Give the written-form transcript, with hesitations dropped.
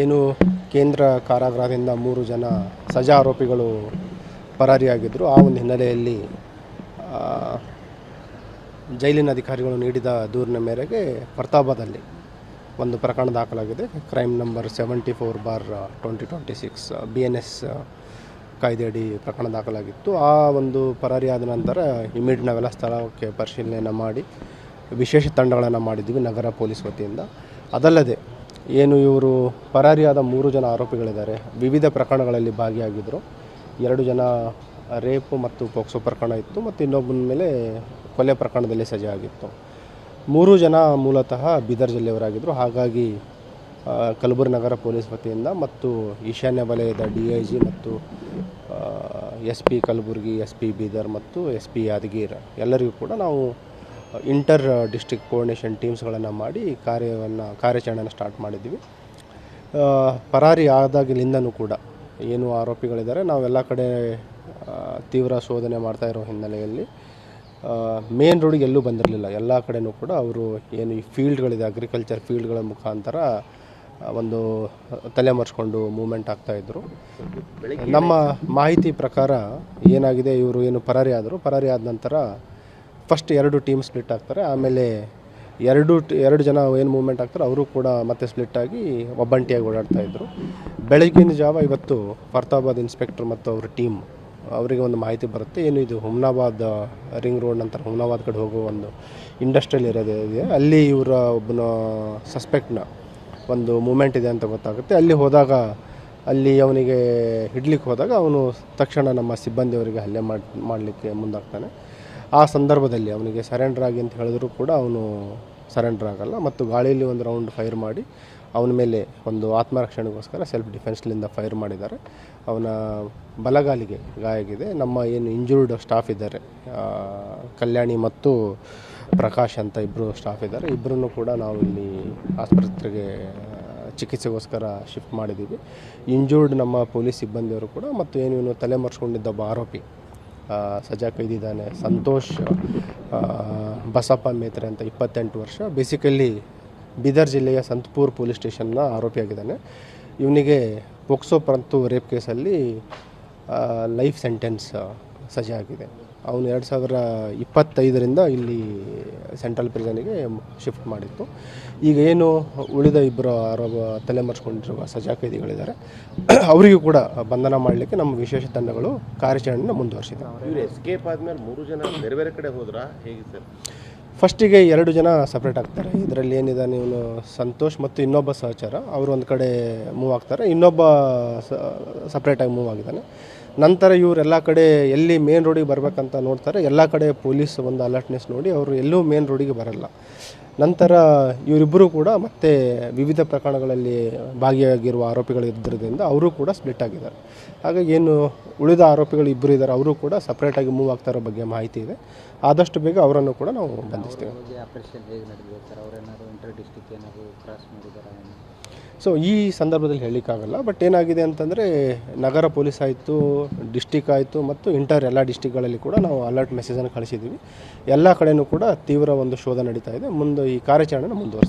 ಏನು ಕೇಂದ್ರ ಕಾರಾಗೃಹದಿಂದ 3 ಜನ ಸಜಾ ಆರೋಪಿಗಳು ಪರಾರಿಯಾಗಿದ್ದರು. ಆ ಒಂದು ಹಿನ್ನೆಲೆಯಲ್ಲಿ ಜೈಲಿನ ಅಧಿಕಾರಿಗಳು ನೀಡಿದ ದೂರಿನ ಮೇರೆಗೆ ಫರ್ತಾಬಾದಲ್ಲಿ ಒಂದು ಪ್ರಕರಣ ದಾಖಲಾಗಿದೆ. ಕ್ರೈಮ್ ನಂಬರ್ 74/2026 BNS ಕಾಯ್ದೆಯಡಿ ಪ್ರಕರಣ ದಾಖಲಾಗಿತ್ತು. ಆ ಒಂದು ಪರಾರಿಯಾದ ನಂತರ ಇಮಿಡಿಯೇಟ್ ನಾವೆಲ್ಲ ಸ್ಥಳಕ್ಕೆ ಪರಿಶೀಲನೆ ಮಾಡಿ ವಿಶೇಷ ತಂಡಗಳನ್ನು ಮಾಡಿದ್ವಿ ನಗರ ಪೊಲೀಸ್ ವತಿಯಿಂದ. ಅದಲ್ಲದೆ ಏನು ಇವರು ಪರಾರಿಯಾದ 3 ಜನ ಆರೋಪಿಗಳಿದ್ದಾರೆ, ವಿವಿಧ ಪ್ರಕರಣಗಳಲ್ಲಿ ಭಾಗಿಯಾಗಿದ್ದರು. 2 ಜನ ರೇಪು ಮತ್ತು ಪೋಕ್ಸೋ ಪ್ರಕರಣ ಇತ್ತು ಮತ್ತು ಇನ್ನೊಬ್ಬನ ಮೇಲೆ ಕೊಲೆ ಪ್ರಕರಣದಲ್ಲಿ ಸಜೆ ಆಗಿತ್ತು. 3 ಜನ ಮೂಲತಃ ಬೀದರ್ ಜಿಲ್ಲೆಯವರಾಗಿದ್ದರು. ಹಾಗಾಗಿ ಕಲಬುರಗಿ ನಗರ ಪೊಲೀಸ್ ವತಿಯಿಂದ ಮತ್ತು ಈಶಾನ್ಯ ವಲಯದ DIG ಮತ್ತು SP ಕಲಬುರಗಿ, SP ಬೀದರ್ ಮತ್ತು SP ಯಾದಗಿರಿ ಎಲ್ಲರಿಗೂ ಕೂಡ ನಾವು ಇಂಟರ್ ಡಿಸ್ಟ್ರಿಕ್ಟ್ ಕೋಆರ್ಡಿನೇಷನ್ ಟೀಮ್ಸ್ಗಳನ್ನು ಮಾಡಿ ಕಾರ್ಯಾಚರಣೆಯನ್ನು ಸ್ಟಾರ್ಟ್ ಮಾಡಿದ್ವಿ. ಪರಾರಿ ಆದಾಗಲಿಂದನೂ ಕೂಡ ಏನು ಆರೋಪಿಗಳಿದ್ದಾರೆ ನಾವೆಲ್ಲ ಕಡೆ ತೀವ್ರ ಶೋಧನೆ ಮಾಡ್ತಾ ಇರೋ ಹಿನ್ನೆಲೆಯಲ್ಲಿ ಮೇನ್ ರೋಡಿಗೆ ಎಲ್ಲೂ ಬಂದಿರಲಿಲ್ಲ. ಎಲ್ಲ ಕಡೆಯೂ ಕೂಡ ಅವರು ಏನು ಈ ಫೀಲ್ಡ್ಗಳಿದೆ, ಅಗ್ರಿಕಲ್ಚರ್ ಫೀಲ್ಡ್ಗಳ ಮುಖಾಂತರ ಒಂದು ತಲೆಮರೆಸ್ಕೊಂಡು ಮೂವ್ಮೆಂಟ್ ಆಗ್ತಾಯಿದ್ರು. ನಮ್ಮ ಮಾಹಿತಿ ಪ್ರಕಾರ ಏನಾಗಿದೆ, ಇವರು ಏನು ಪರಾರಿ ಆದ ನಂತರ ಫಸ್ಟ್ 2 ಟೀಮ್ ಸ್ಪ್ಲಿಟ್ ಆಗ್ತಾರೆ. ಆಮೇಲೆ ಎರಡು ಜನ ಏನು ಮೂವ್ಮೆಂಟ್ ಆಗ್ತಾರೆ ಅವರು ಕೂಡ ಮತ್ತೆ ಸ್ಪ್ಲಿಟ್ ಆಗಿ ಒಬ್ಬಂಟಿಯಾಗಿ ಓಡಾಡ್ತಾಯಿದ್ರು. ಬೆಳಗಿನ ಜಾವ ಇವತ್ತು ಫರ್ತಾಬಾದ್ ಇನ್ಸ್ಪೆಕ್ಟರ್ ಮತ್ತು ಅವ್ರ ಟೀಮ್ ಅವರಿಗೆ ಒಂದು ಮಾಹಿತಿ ಬರುತ್ತೆ. ಏನು ಇದು ಹುಮ್ನಾಬಾದ್ ರಿಂಗ್ ರೋಡ್ ನಂತರ ಹುಮ್ನಾಬಾದ್ ಕಡೆ ಹೋಗೋ ಒಂದು ಇಂಡಸ್ಟ್ರಿಯಲ್ ಏರಿಯಾ ಇದೆ, ಅಲ್ಲಿ ಇವರ ಒಬ್ಬನ ಸಸ್ಪೆಕ್ಟ್ನ ಒಂದು ಮೂಮೆಂಟ್ ಇದೆ ಅಂತ ಗೊತ್ತಾಗುತ್ತೆ. ಅಲ್ಲಿ ಅವನಿಗೆ ಹಿಡ್ಲಿಕ್ಕೆ ಹೋದಾಗ ಅವನು ತಕ್ಷಣ ನಮ್ಮ ಸಿಬ್ಬಂದಿಯವರಿಗೆ ಹಲ್ಲೆ ಮಾಡಲಿಕ್ಕೆ ಮುಂದಾಗ್ತಾನೆ. ಆ ಸಂದರ್ಭದಲ್ಲಿ ಅವನಿಗೆ ಸರೆಂಡರ್ ಆಗಿ ಅಂತ ಹೇಳಿದ್ರು ಕೂಡ ಅವನು ಸರೆಂಡರ್ ಆಗಲ್ಲ ಮತ್ತು ಗಾಳಿಯಲ್ಲಿ ಒಂದು ರೌಂಡ್ ಫೈರ್ ಮಾಡಿ ಅವನ ಮೇಲೆ ಒಂದು ಆತ್ಮರಕ್ಷಣೆಗೋಸ್ಕರ ಸೆಲ್ಫ್ ಡಿಫೆನ್ಸ್ಲಿಂದ ಫೈರ್ ಮಾಡಿದ್ದಾರೆ. ಅವನ ಬಲಗಾಲಿಗೆ ಗಾಯ ಆಗಿದೆ. ನಮ್ಮ ಏನು ಇಂಜೂರ್ಡ್ ಸ್ಟಾಫ್ ಇದ್ದಾರೆ, ಕಲ್ಯಾಣಿ ಮತ್ತು ಪ್ರಕಾಶ್ ಅಂತ ಇಬ್ಬರು ಸ್ಟಾಫ್ ಇದ್ದಾರೆ. ಇಬ್ಬರನ್ನು ಕೂಡ ನಾವು ಇಲ್ಲಿ ಆಸ್ಪತ್ರೆಗೆ ಚಿಕಿತ್ಸೆಗೋಸ್ಕರ ಶಿಫ್ಟ್ ಮಾಡಿದ್ದೀವಿ. ಇಂಜೂರ್ಡ್ ನಮ್ಮ ಪೊಲೀಸ್ ಸಿಬ್ಬಂದಿಯವರು ಕೂಡ ಮತ್ತು ಏನು ಇವನು ತಲೆಮರೆಸ್ಕೊಂಡಿದ್ದ ಒಬ್ಬ ಆರೋಪಿ ಸಜಾ ಕೈದಿದ್ದಾನೆ, ಸಂತೋಷ್ ಬಸಪ್ಪ ಮೇತ್ರೆ ಅಂತ 28 ವರ್ಷ, ಬೇಸಿಕಲಿ ಬೀದರ್ ಜಿಲ್ಲೆಯ ಸಂತಪುರ್ ಪೊಲೀಸ್ ಸ್ಟೇಷನ್ನ ಆರೋಪಿಯಾಗಿದ್ದಾನೆ. ಇವನಿಗೆ ಪೋಕ್ಸೋ ಮತ್ತು ರೇಪ್ ಕೇಸಲ್ಲಿ ಲೈಫ್ ಸೆಂಟೆನ್ಸ್ ಸಜೆ ಆಗಿದೆ. ಅವನು 2025ರಿಂದ ಇಲ್ಲಿ ಸೆಂಟ್ರಲ್ ಪ್ರಿಸನ್ಗೆ ಶಿಫ್ಟ್ ಮಾಡಿತ್ತು. ಈಗ ಏನು ಉಳಿದ ಇಬ್ಬರು ತಲೆಮರೆಸ್ಕೊಂಡಿರುವ ಸಜಾ ಕೈದಿಗಳಿದ್ದಾರೆ, ಅವರಿಗೂ ಕೂಡ ಬಂಧನ ಮಾಡಲಿಕ್ಕೆ ನಮ್ಮ ವಿಶೇಷ ತಂಡಗಳು ಕಾರ್ಯಾಚರಣೆಯನ್ನು ಮುಂದುವರಿಸಿದೆ. ಇವರು ಎಸ್ಕೇಪ್ ಆದಮೇಲೆ 3 ಜನ ಬೇರೆ ಬೇರೆ ಕಡೆ ಹೋದ್ರಾ, ಹೇಗೆ ಸರ್? ಫಸ್ಟಿಗೆ 2 ಜನ ಸಪ್ರೇಟ್ ಆಗ್ತಾರೆ. ಇದರಲ್ಲಿ ಏನಿದೆ, ನೀವು ಸಂತೋಷ್ ಮತ್ತು ಇನ್ನೊಬ್ಬ ಸಹಚರ ಅವರು ಒಂದು ಕಡೆ ಮೂವ್ ಆಗ್ತಾರೆ, ಇನ್ನೊಬ್ಬ ಸಪ್ರೇಟಾಗಿ ಮೂವ್ ಆಗಿದ್ದಾನೆ. ನಂತರ ಇವರೆಲ್ಲ ಕಡೆ ಎಲ್ಲಿ ಮೇನ್ ರೋಡಿಗೆ ಬರಬೇಕಂತ ನೋಡ್ತಾರೆ. ಎಲ್ಲ ಕಡೆ ಪೊಲೀಸ್ ಒಂದು ಅಲರ್ಟ್ನೆಸ್ ನೋಡಿ ಅವರು ಎಲ್ಲೂ ಮೇನ್ ರೋಡಿಗೆ ಬರಲ್ಲ. ನಂತರ ಇವರಿಬ್ಬರು ಕೂಡ ಮತ್ತೆ ವಿವಿಧ ಪ್ರಕರಣಗಳಲ್ಲಿ ಭಾಗಿಯಾಗಿರುವ ಆರೋಪಿಗಳು ಇದ್ದಿದ್ದರಿಂದ ಅವರು ಕೂಡ ಸ್ಪ್ಲಿಟ್ ಆಗಿದ್ದಾರೆ. ಹಾಗಾಗಿ ಏನು ಉಳಿದ ಆರೋಪಿಗಳು ಇಬ್ಬರು ಇದ್ದಾರೆ, ಅವರು ಕೂಡ ಸಪ್ರೇಟಾಗಿ ಮೂವ್ ಆಗ್ತಾ ಇರೋ ಬಗ್ಗೆ ಮಾಹಿತಿ ಇದೆ. ಆದಷ್ಟು ಬೇಗ ಅವರನ್ನು ಕೂಡ ನಾವು ಬಂಧಿಸ್ತೇವೆ. ಸೊ ಈ ಸಂದರ್ಭದಲ್ಲಿ ಹೇಳಲಿಕ್ಕಾಗಲ್ಲ. ಬಟ್ ಏನಾಗಿದೆ ಅಂತಂದರೆ ನಗರ ಪೊಲೀಸ್ ಆಯಿತು, ಡಿಸ್ಟಿಕ್ ಆಯಿತು ಮತ್ತು ಎಲ್ಲ ಡಿಸ್ಟಿಕ್ಗಳಲ್ಲಿ ಕೂಡ ನಾವು ಅಲರ್ಟ್ ಮೆಸೇಜನ್ನು ಕಳಿಸಿದ್ದೀವಿ. ಎಲ್ಲ ಕಡೆಯೂ ಕೂಡ ತೀವ್ರ ಒಂದು ಶೋಧ ನಡೀತಾ ಇದೆ. ಮುಂದೆ ಈ ಕಾರ್ಯಾಚರಣೆಯನ್ನು ಮುಂದುವರಿಸ್ತೀವಿ.